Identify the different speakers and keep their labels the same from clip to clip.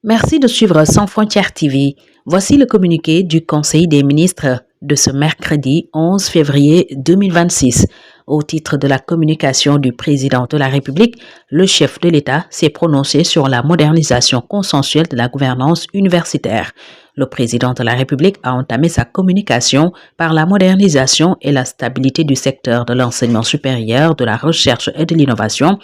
Speaker 1: Merci de suivre Sans Frontières TV. Voici le communiqué du Conseil des ministres de ce mercredi 11 février 2026. Au titre de la communication du président de la République, le chef de l'État s'est prononcé sur la modernisation consensuelle de la gouvernance universitaire. Le président de la République a entamé sa communication par la modernisation et la stabilité du secteur de l'enseignement supérieur, de la recherche et de l'innovation,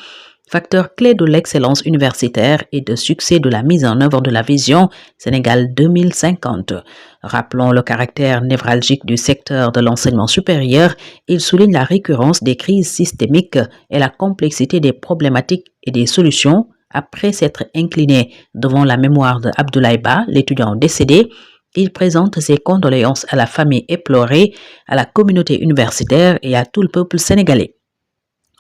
Speaker 1: facteur clé de l'excellence universitaire et de succès de la mise en œuvre de la vision Sénégal 2050. Rappelons le caractère névralgique du secteur de l'enseignement supérieur, il souligne la récurrence des crises systémiques et la complexité des problématiques et des solutions. Après s'être incliné devant la mémoire de Abdoulaye Ba, l'étudiant décédé, il présente ses condoléances à la famille éplorée, à la communauté universitaire et à tout le peuple sénégalais.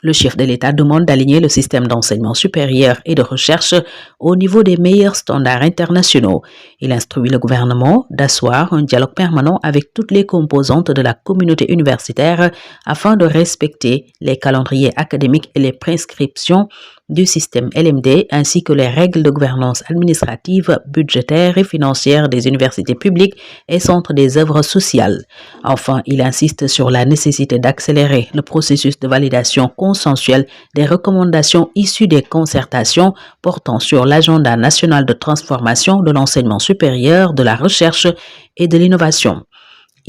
Speaker 1: Le chef de l'État demande d'aligner le système d'enseignement supérieur et de recherche au niveau des meilleurs standards internationaux. Il instruit le gouvernement d'asseoir un dialogue permanent avec toutes les composantes de la communauté universitaire afin de respecter les calendriers académiques et les prescriptions du système LMD ainsi que les règles de gouvernance administrative, budgétaire et financière des universités publiques et centres des œuvres sociales. Enfin, il insiste sur la nécessité d'accélérer le processus de validation consensuelle des recommandations issues des concertations portant sur l'agenda national de transformation de l'enseignement supérieur, de la recherche et de l'innovation.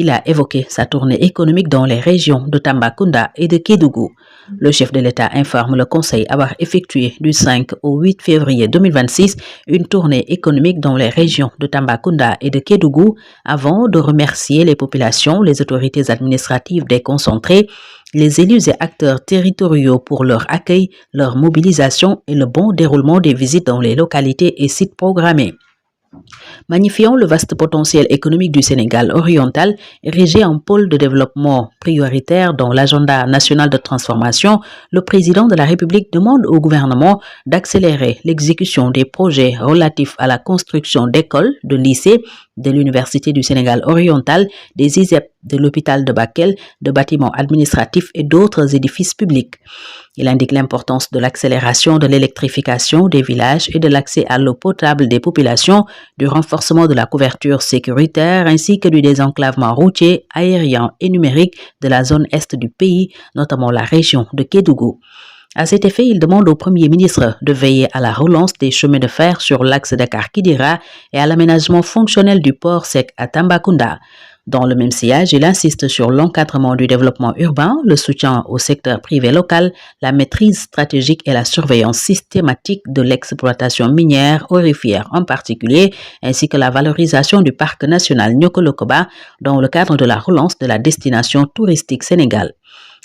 Speaker 1: Il a évoqué sa tournée économique dans les régions de Tambacounda et de Kédougou. Le chef de l'État informe le Conseil avoir effectué du 5 au 8 février 2026 une tournée économique dans les régions de Tambacounda et de Kédougou avant de remercier les populations, les autorités administratives déconcentrées, les élus et acteurs territoriaux pour leur accueil, leur mobilisation et le bon déroulement des visites dans les localités et sites programmés. Magnifiant le vaste potentiel économique du Sénégal oriental, érigé en pôle de développement prioritaire dans l'agenda national de transformation, le président de la République demande au gouvernement d'accélérer l'exécution des projets relatifs à la construction d'écoles, de lycées, de l'Université du Sénégal oriental, des ISEP, de l'hôpital de Bakel, de bâtiments administratifs et d'autres édifices publics. Il indique l'importance de l'accélération de l'électrification des villages et de l'accès à l'eau potable des populations, du renforcement de la couverture sécuritaire ainsi que du désenclavement routier, aérien et numérique de la zone est du pays, notamment la région de Kédougou. À cet effet, il demande au Premier ministre de veiller à la relance des chemins de fer sur l'axe Dakar-Kidira et à l'aménagement fonctionnel du port sec à Tambacounda. Dans le même sillage, il insiste sur l'encadrement du développement urbain, le soutien au secteur privé local, la maîtrise stratégique et la surveillance systématique de l'exploitation minière aurifère en particulier, ainsi que la valorisation du parc national Nyokolokoba dans le cadre de la relance de la destination touristique Sénégal.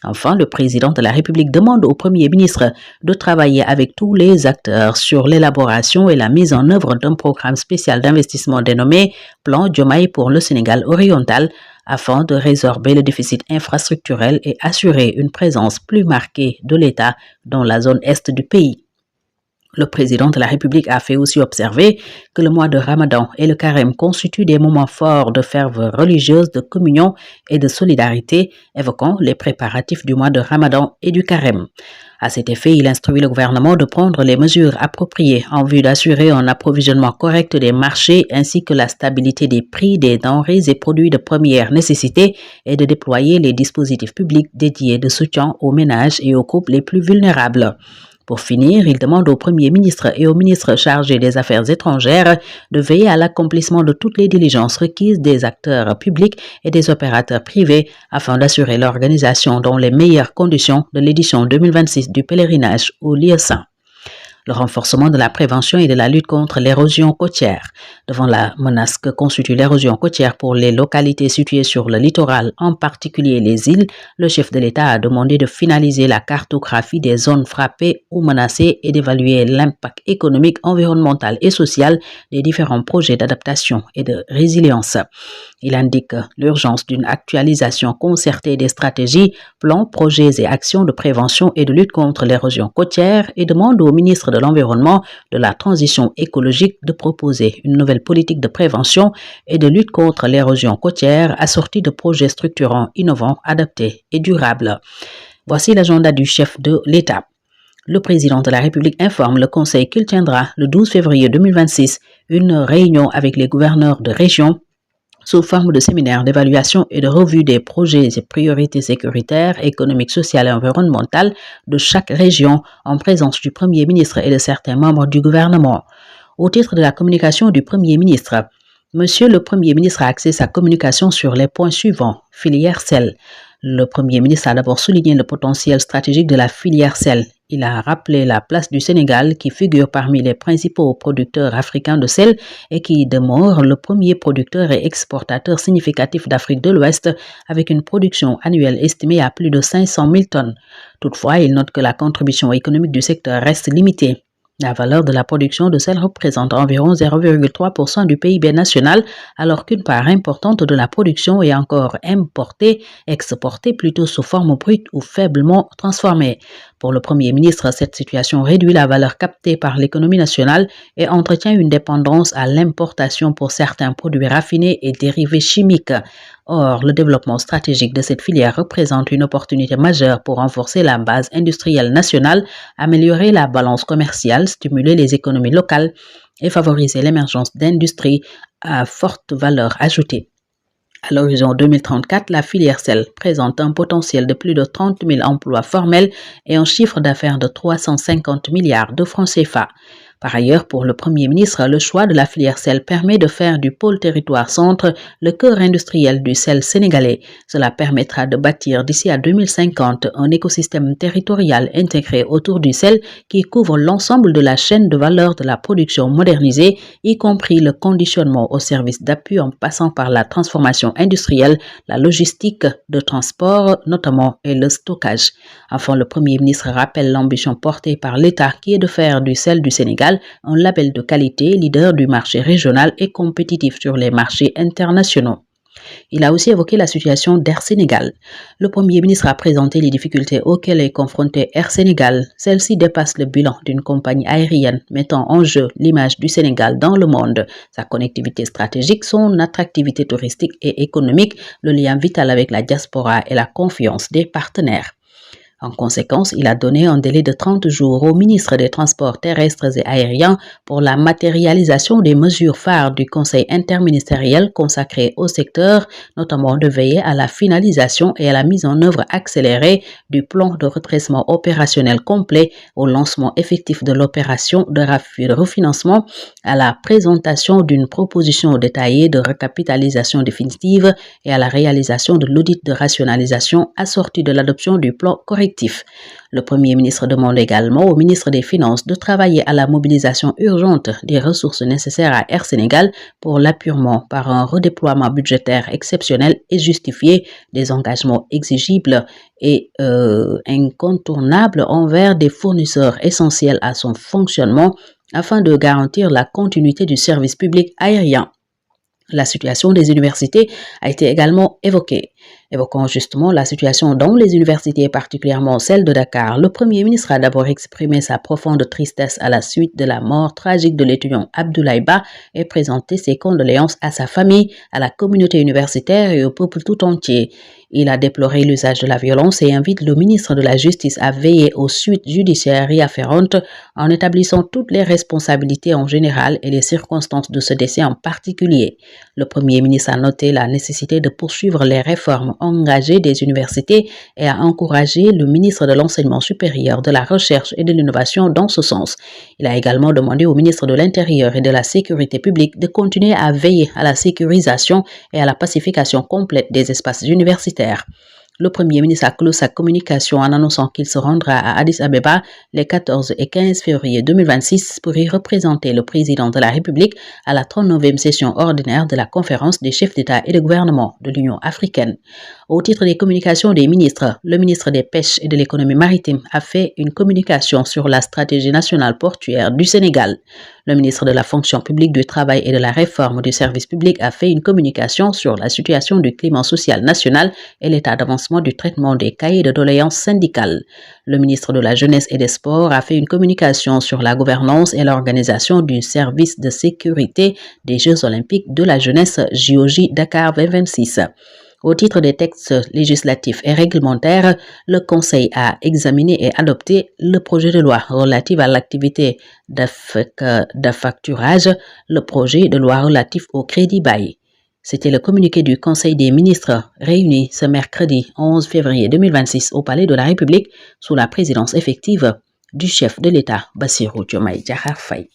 Speaker 1: Enfin, le président de la République demande au Premier ministre de travailler avec tous les acteurs sur l'élaboration et la mise en œuvre d'un programme spécial d'investissement dénommé Plan Diomaye pour le Sénégal oriental afin de résorber le déficit infrastructurel et assurer une présence plus marquée de l'État dans la zone est du pays. Le président de la République a fait aussi observer que le mois de Ramadan et le carême constituent des moments forts de ferveur religieuse, de communion et de solidarité, évoquant les préparatifs du mois de Ramadan et du carême. À cet effet, il instruit le gouvernement de prendre les mesures appropriées en vue d'assurer un approvisionnement correct des marchés ainsi que la stabilité des prix des denrées et produits de première nécessité et de déployer les dispositifs publics dédiés de soutien aux ménages et aux groupes les plus vulnérables. Pour finir, il demande au Premier ministre et au ministre chargé des Affaires étrangères de veiller à l'accomplissement de toutes les diligences requises des acteurs publics et des opérateurs privés afin d'assurer l'organisation dans les meilleures conditions de l'édition 2026 du pèlerinage au lieu saint. Le renforcement de la prévention et de la lutte contre l'érosion côtière. Devant la menace que constitue l'érosion côtière pour les localités situées sur le littoral, en particulier les îles, le chef de l'État a demandé de finaliser la cartographie des zones frappées ou menacées et d'évaluer l'impact économique, environnemental et social des différents projets d'adaptation et de résilience. Il indique l'urgence d'une actualisation concertée des stratégies, plans, projets et actions de prévention et de lutte contre l'érosion côtière et demande au ministre de l'Environnement, de la Transition écologique de proposer une nouvelle politique de prévention et de lutte contre l'érosion côtière assortie de projets structurants, innovants, adaptés et durables. Voici l'agenda du chef de l'État. Le président de la République informe le Conseil qu'il tiendra le 12 février 2026 une réunion avec les gouverneurs de région sous forme de séminaire d'évaluation et de revue des projets et priorités sécuritaires, économiques, sociales et environnementales de chaque région en présence du Premier ministre et de certains membres du gouvernement. Au titre de la communication du Premier ministre, Monsieur le Premier ministre a axé sa communication sur les points suivants. Filière sel. Le Premier ministre a d'abord souligné le potentiel stratégique de la filière sel. Il a rappelé la place du Sénégal qui figure parmi les principaux producteurs africains de sel et qui demeure le premier producteur et exportateur significatif d'Afrique de l'Ouest avec une production annuelle estimée à plus de 500 000 tonnes. Toutefois, il note que la contribution économique du secteur reste limitée. La valeur de la production de sel représente environ 0,3% du PIB national, alors qu'une part importante de la production est encore exportée plutôt sous forme brute ou faiblement transformée. Pour le Premier ministre, cette situation réduit la valeur captée par l'économie nationale et entretient une dépendance à l'importation pour certains produits raffinés et dérivés chimiques. Or, le développement stratégique de cette filière représente une opportunité majeure pour renforcer la base industrielle nationale, améliorer la balance commerciale, stimuler les économies locales et favoriser l'émergence d'industries à forte valeur ajoutée. À l'horizon 2034, la filière sel présente un potentiel de plus de 30 000 emplois formels et un chiffre d'affaires de 350 milliards de francs CFA. Par ailleurs, pour le Premier ministre, le choix de la filière sel permet de faire du pôle territoire centre le cœur industriel du sel sénégalais. Cela permettra de bâtir d'ici à 2050 un écosystème territorial intégré autour du sel qui couvre l'ensemble de la chaîne de valeur de la production modernisée, y compris le conditionnement au service d'appui en passant par la transformation industrielle, la logistique de transport notamment et le stockage. Enfin, le Premier ministre rappelle l'ambition portée par l'État qui est de faire du sel du Sénégal un label de qualité, leader du marché régional et compétitif sur les marchés internationaux. Il a aussi évoqué la situation d'Air Sénégal. Le Premier ministre a présenté les difficultés auxquelles est confronté Air Sénégal. Celle-ci dépasse le bilan d'une compagnie aérienne, mettant en jeu l'image du Sénégal dans le monde, sa connectivité stratégique, son attractivité touristique et économique, le lien vital avec la diaspora et la confiance des partenaires. En conséquence, il a donné un délai de 30 jours au ministre des Transports terrestres et aériens pour la matérialisation des mesures phares du Conseil interministériel consacré au secteur, notamment de veiller à la finalisation et à la mise en œuvre accélérée du plan de redressement opérationnel complet, au lancement effectif de l'opération de refinancement, à la présentation d'une proposition détaillée de recapitalisation définitive et à la réalisation de l'audit de rationalisation assorti de l'adoption du plan correctif. Le Premier ministre demande également au ministre des Finances de travailler à la mobilisation urgente des ressources nécessaires à Air Sénégal pour l'appurement par un redéploiement budgétaire exceptionnel et justifié des engagements exigibles et incontournables envers des fournisseurs essentiels à son fonctionnement afin de garantir la continuité du service public aérien. La situation des universités a été également évoquée. Évoquant justement la situation dans les universités, particulièrement celle de Dakar, le Premier ministre a d'abord exprimé sa profonde tristesse à la suite de la mort tragique de l'étudiant Abdoulaye Ba et présenté ses condoléances à sa famille, à la communauté universitaire et au peuple tout entier. Il a déploré l'usage de la violence et invite le ministre de la Justice à veiller aux suites judiciaires y afférentes en établissant toutes les responsabilités en général et les circonstances de ce décès en particulier. Le Premier ministre a noté la nécessité de poursuivre les réformes engagées des universités et a encouragé le ministre de l'Enseignement supérieur, de la Recherche et de l'Innovation dans ce sens. Il a également demandé au ministre de l'Intérieur et de la Sécurité publique de continuer à veiller à la sécurisation et à la pacification complète des espaces universitaires. Le Premier ministre a clos sa communication en annonçant qu'il se rendra à Addis Abeba les 14 et 15 février 2026 pour y représenter le président de la République à la 39e session ordinaire de la conférence des chefs d'État et de gouvernement de l'Union africaine. Au titre des communications des ministres, le ministre des Pêches et de l'économie maritime a fait une communication sur la stratégie nationale portuaire du Sénégal. Le ministre de la Fonction publique, du Travail et de la Réforme du service public a fait une communication sur la situation du climat social national et l'état d'avancement du traitement des cahiers de doléances syndicales. Le ministre de la Jeunesse et des Sports a fait une communication sur la gouvernance et l'organisation du service de sécurité des Jeux olympiques de la jeunesse JOJ Dakar 2026. Au titre des textes législatifs et réglementaires, le Conseil a examiné et adopté le projet de loi relatif à l'activité d'affacturage, le projet de loi relatif au crédit bail. C'était le communiqué du Conseil des ministres réuni ce mercredi 11 février 2026 au Palais de la République sous la présidence effective du chef de l'État, Bassirou Diomaye Diakhar Faye.